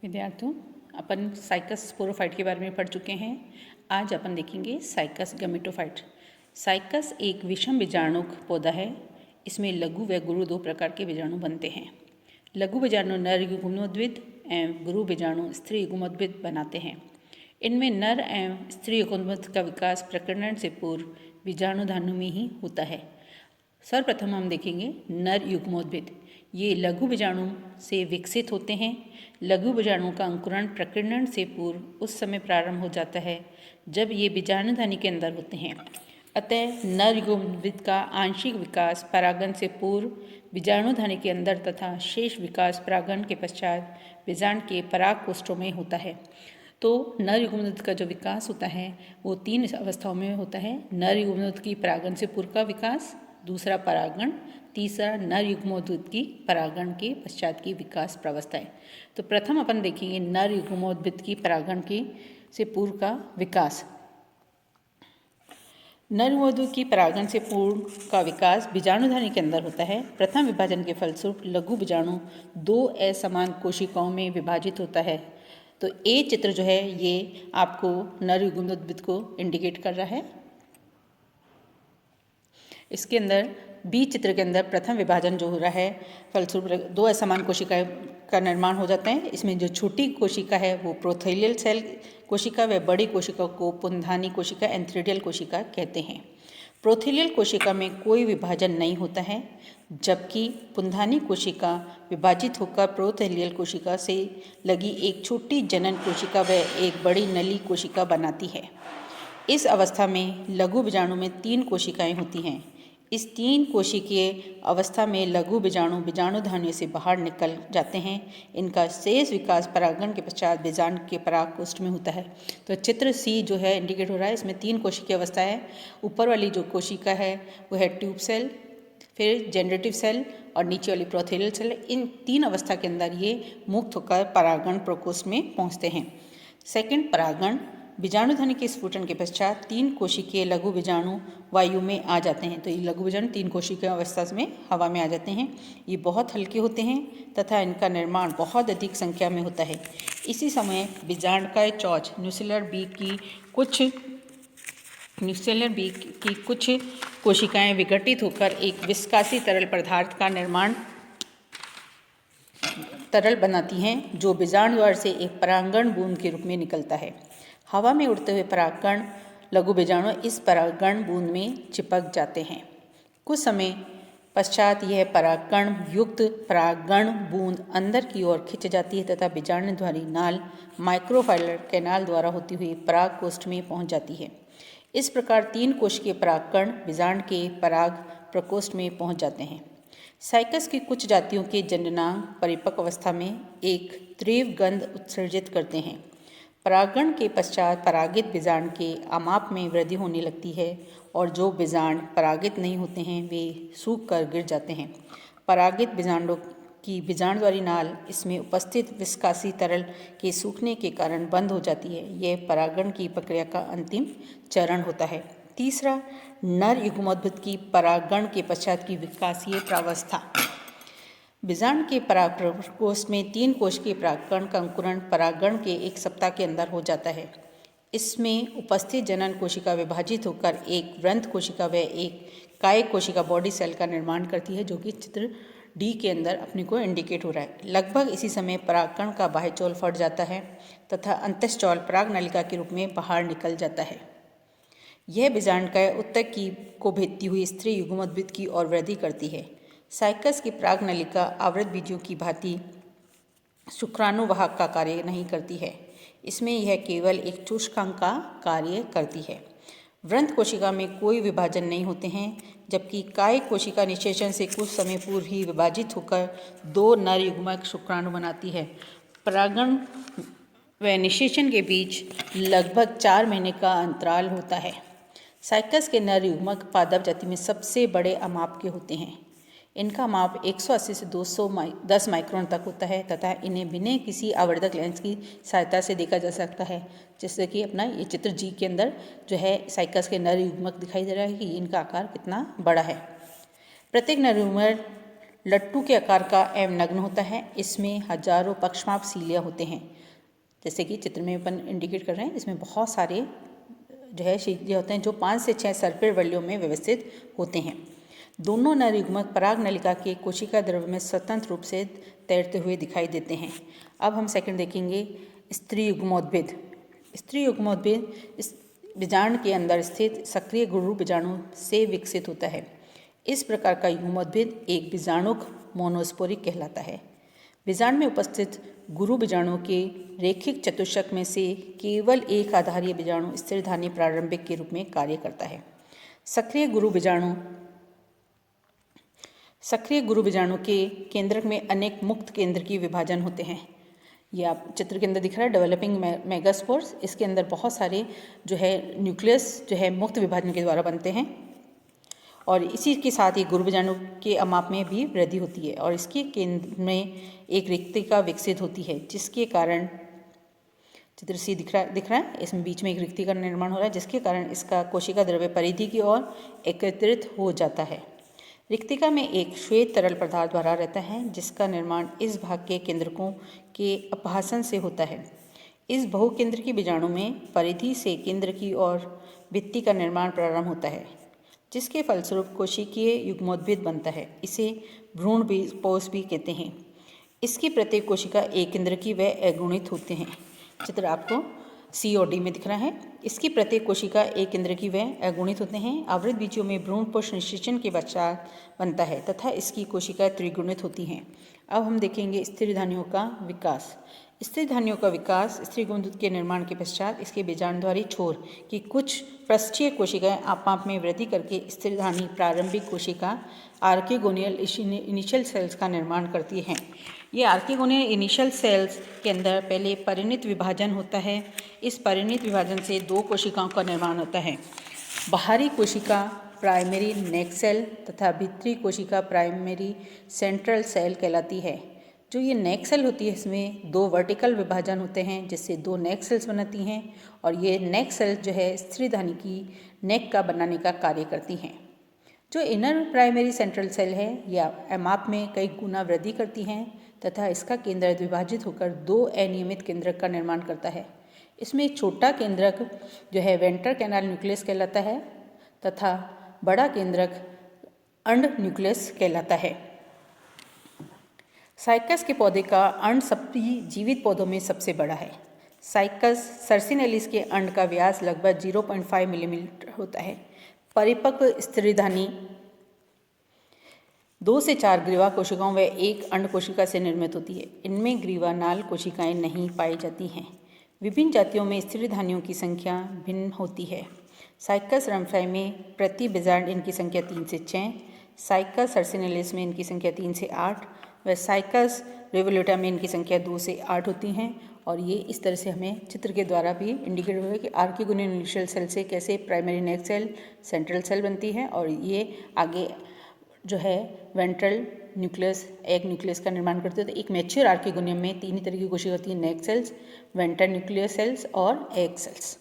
विद्यार्थियों, अपन cycas sporophyte के बारे में पढ़ चुके हैं। आज अपन देखेंगे साइकस गैमेटोफाइट। साइकस एक विषम बीजाणुक पौधा है। इसमें लघु व गुरु दो प्रकार के बीजाणु बनते हैं। लघु बीजाणु नर युग्मोद्भिद एवं गुरु बीजाणु स्त्री युग्मोद्भिद बनाते हैं। इनमें नर एवं स्त्री युग्मोद्भिद का विकास प्रकरण से पूर्व बीजाणुधानु में ही होता है। सर्वप्रथम हम देखेंगे नर युग्मोद्भिद। ये लघु बीजाणु से विकसित होते हैं। लघु बीजाणु का अंकुरण प्रकीर्णन से पूर्व उस समय प्रारंभ हो जाता है जब ये बीजाणुधानी के अंदर होते हैं। अतः नर युग्मोद्भिद का आंशिक विकास परागन से पूर्व बीजाणुधानी के अंदर तथा शेष विकास परागन के पश्चात बीजांड के पराग कोष्ठों में होता है। तो नर युग्मोद्भिद का जो विकास होता है वो 3 अवस्थाओं में होता है। नर युग्मोद्भिद की परागन से पूर्व का विकास, दूसरा परागण, तीसरा नर युग्मोद्भिद की परागण के पश्चात की विकास प्रावस्था है। तो प्रथम अपन देखेंगे नर युग्मोद्भिद की परागण की से पूर्व का विकास। नर युग्मोद्भिद की परागण से पूर्व का विकास बीजाणुधानी के अंदर होता है। प्रथम विभाजन के फलस्वरूप लघु बीजाणु 2 असमान कोशिकाओं में विभाजित होता है। तो ये चित्र जो है ये आपको नर युग्मोद्भिद को इंडिकेट कर रहा है। इसके अंदर बी चित्र के अंदर प्रथम विभाजन जो हो रहा है फलस्वरूप 2 असमान कोशिकाएं का निर्माण हो जाता है। इसमें जो छोटी कोशिका है वो प्रोथेलियल सेल कोशिका व बड़ी कोशिका को पुंधानी कोशिका एंथ्रीडियल कोशिका कहते हैं। प्रोथेलियल कोशिका में कोई विभाजन नहीं होता है, जबकि पुंधानी कोशिका विभाजित होकर प्रोथेलियल कोशिका से लगी एक छोटी जनन कोशिका व एक बड़ी नली कोशिका बनाती है। इस अवस्था में लघु बीजाणु में 3 कोशिकाएं होती हैं। इस 3 कोशिकीय अवस्था में लघु बीजाणु बीजाणुधानी से बाहर निकल जाते हैं। इनका शेष विकास परागण के पश्चात बीजांड के पराग कोष्ठ में होता है। तो चित्र सी जो है इंडिकेट हो रहा है, इसमें 3 कोशिकीय अवस्था है। ऊपर वाली जो कोशिका है वो है ट्यूब सेल, फिर जनरेटिव सेल और नीचे वाली प्रोथेलियल सेल। इन 3 अवस्था के अंदर ये मुक्त होकर परागण प्रकोष्ठ में पहुँचते हैं। सेकेंड, परागण। बीजाणुधानी के स्फुटन के पश्चात 3 कोशिकीय लघु बीजाणु वायु में आ जाते हैं। तो ये लघु बीजाणु 3 कोशिकीय अवस्था में हवा में आ जाते हैं। ये बहुत हल्के होते हैं तथा इनका निर्माण बहुत अधिक संख्या में होता है। इसी समय बीजांडकाय चोंच न्यूसेलर बीक की कुछ कोशिकाएं विघटित होकर एक विस्कासी तरल पदार्थ का निर्माण तरल बनाती हैं, जो बीजाणु द्वार से एक परागण बूंद के रूप में निकलता है। हवा में उड़ते हुए परागण लघु बीजाणु इस परागण बूंद में चिपक जाते हैं। कुछ समय पश्चात यह परागण युक्त परागण बूंद अंदर की ओर खिंच जाती है तथा बीजाणुधारी नाल माइक्रोफाइलर कैनाल द्वारा होती हुई पराग कोष्ठ में पहुंच जाती है। इस प्रकार 3 कोशिकीय परागण बीजांड के पराग प्रकोष्ठ में पहुंच जाते हैं। साइकस की कुछ जातियों के जननांग परिपक्व अवस्था में एक तीव्र गंध उत्सर्जित करते हैं। परागण के पश्चात परागित बीजांड के आमाप में वृद्धि होने लगती है और जो बीजांड परागित नहीं होते हैं वे सूख कर गिर जाते हैं। परागित बीजांडों की बीजांडद्वारी नाल इसमें उपस्थित विस्कासी तरल के सूखने के कारण बंद हो जाती है। यह परागण की प्रक्रिया का अंतिम चरण होता है। तीसरा, नर युग्मोद्भिद की परागण के पश्चात की विकासीय प्रावस्था। बीजांड के पराग प्रकोष्ठ में 3 कोशिकीय परागण का अंकुरण परागण के 1 सप्ताह के अंदर हो जाता है। इसमें उपस्थित जनन कोशिका विभाजित होकर एक वृंत कोशिका व एक काय कोशिका बॉडी सेल का निर्माण करती है, जो कि चित्र डी के अंदर अपने को इंडिकेट हो रहा है। लगभग इसी समय परागकण का बाह्य चौल फट जाता है तथा अंतःचौल पराग नलिका के रूप में बाहर निकल जाता है। यह बीजांडकाय उत्तक को भेदती हुई स्त्री युग्मोद्भिद की ओर वृद्धि करती है। साइकस की पराग नलिका आवृत बीजों की भांति शुक्राणुवाहक का कार्य नहीं करती है। इसमें यह केवल एक चूषकांक का कार्य करती है। वृंत कोशिका में कोई विभाजन नहीं होते हैं, जबकि काय कोशिका निषेचन से कुछ समय पूर्व ही विभाजित होकर 2 नर युग्मक शुक्राणु बनाती है। परागण व निषेचन के बीच लगभग 4 महीने का अंतराल होता है। साइकस के नर युग्मक पादप जाति में सबसे बड़े आमाप के होते हैं। इनका माप 180 से 210 माइक्रोन तक होता है तथा इन्हें बिना किसी आवर्धक लेंस की सहायता से देखा जा सकता है। जैसे कि अपना ये चित्र जी के अंदर जो है साइकस के नर युग्मक दिखाई दे रहा है कि इनका आकार कितना बड़ा है। प्रत्येक नर युग्मक लट्टू के आकार का एवं नग्न होता है। इसमें हजारों पक्षमाप सीलिया होते हैं, जैसे कि चित्र में अपन इंडिकेट कर रहे हैं। इसमें बहुत सारे जो है सीलिया होते हैं जो 5 से 6 सर्पिल वलियों में व्यवस्थित होते हैं। दोनों नर युग्मक पराग नलिका के कोशिका द्रव्य में स्वतंत्र रूप से तैरते हुए दिखाई देते हैं। अब हम सेकंड देखेंगे स्त्री युग्मोद्भिद। स्त्री युग्मोद्भिद इस बीजांड के अंदर स्थित सक्रिय गुरु बीजाणु से विकसित होता है। इस प्रकार का युग्मोद्भिद एक बीजाणुक मोनोस्पोरिक कहलाता है। बीजांड में उपस्थित गुरु बीजाणु के रैखिक चतुष्क में से केवल एक आधारीय बीजाणु स्थिरधानी प्रारंभिक के रूप में कार्य करता है। सक्रिय गुरु बीजाणु के केंद्रक में अनेक मुक्त केंद्र की विभाजन होते हैं। ये आप चित्र के अंदर दिख रहा है डेवलपिंग मेगास्पोर्स। इसके अंदर बहुत सारे जो है न्यूक्लियस जो है मुक्त विभाजन के द्वारा बनते हैं और इसी के साथ ही गुरु बीजाणु के अमाप में भी वृद्धि होती है और इसके केंद्र में एक रिक्तिका विकसित होती है, जिसके कारण चित्र सी दिख रहा है। इसमें बीच में एक रिक्तिका का निर्माण हो रहा है, जिसके कारण इसका कोशिका द्रव्य परिधि की ओर एकत्रित हो जाता है। रिक्तिका में एक श्वेत तरल पदार्थ भरा रहता है, जिसका निर्माण इस भाग के केंद्रकों के अपहासन से होता है। इस बहुकेंद्रकी बीजाणु में परिधि से केंद्र की ओर भित्ति का निर्माण प्रारंभ होता है, जिसके फलस्वरूप कोशिकीय युग्मोद्भिद बनता है। इसे भ्रूण पोष भी कहते हैं। इसकी प्रत्येक कोशिका एक केंद्रकी व अगुणित होते हैं। चित्र आपको सी और डी में दिख रहा है। इसकी प्रत्येक कोशिका एक केंद्रकी व अगुणित होते हैं। आवृत बीजों में भ्रूण पोष निषेचन के पश्चात बनता है तथा इसकी कोशिकाएं त्रिगुणित होती हैं। अब हम देखेंगे स्थिरधानियों का विकास। स्थिरधानियों का विकास स्त्री गुणदूत के निर्माण के पश्चात इसके बीजाणुधारी छोर की कुछ पृष्ठीय कोशिकाएं आप में वृद्धि करके स्थिरधानी प्रारंभिक कोशिका आर्किगोनियल इनिशियल सेल्स का निर्माण करती हैं। ये आर्किगोनियल इनिशियल सेल्स के अंदर पहले परिणित विभाजन होता है। इस परिणित विभाजन से 2 कोशिकाओं का निर्माण होता है। बाहरी कोशिका प्राइमरी नेक सेल तथा भीतरी कोशिका प्राइमरी सेंट्रल सेल कहलाती है। जो ये नेक सेल होती है, इसमें 2 वर्टिकल विभाजन होते हैं, जिससे 2 नेक सेल्स बनाती हैं और ये नेक सेल जो है स्त्रीधानी की नेक का बनाने का कार्य करती हैं। जो इनर प्राइमरी सेंट्रल सेल है, यह एमाप में कई गुना वृद्धि करती हैं तथा इसका केंद्र द्विभाजित होकर 2 अनियमित केंद्रक का निर्माण करता है। इसमें एक छोटा केंद्रक जो है वेंट्रल कैनाल न्यूक्लियस कहलाता है तथा बड़ा केंद्रक अंड न्यूक्लियस कहलाता है। साइकस के पौधे का अंड सभी जीवित पौधों में सबसे बड़ा है। साइकस सर्सिनेलिस के अंड का व्यास लगभग 0.5 मिलीमीटर होता है। परिपक्व स्त्रीधानी 2 से 4 ग्रीवा कोशिकाओं व 1 अंड कोशिका से निर्मित होती है। इनमें ग्रीवानाल कोशिकाएं नहीं पाई जाती हैं। विभिन्न जातियों में स्त्रीधानियों की संख्या भिन्न होती है। साइकस रम्फाई में प्रति बीजांड इनकी संख्या 3 से 6, साइकस सर्सिनेलिस में इनकी संख्या 3 से 8 व साइकस रिवोल्यूटा में इनकी संख्या 2 से 8 होती हैं। और ये इस तरह से हमें चित्र के द्वारा भी इंडिकेट हुआ है कि आर्किगोनियल इनिशियल सेल से कैसे प्राइमरी नेक सेल सेंट्रल सेल बनती है और ये आगे जो है वेंट्रल न्यूक्लियस एग न्यूक्लियस का निर्माण करते हैं। तो एक मैच्योर आर्किगोनियम में 3 ही तरह की कोशिका होती है, नेक सेल्स, वेंट्रल न्यूक्लियर सेल्स और एग सेल्स।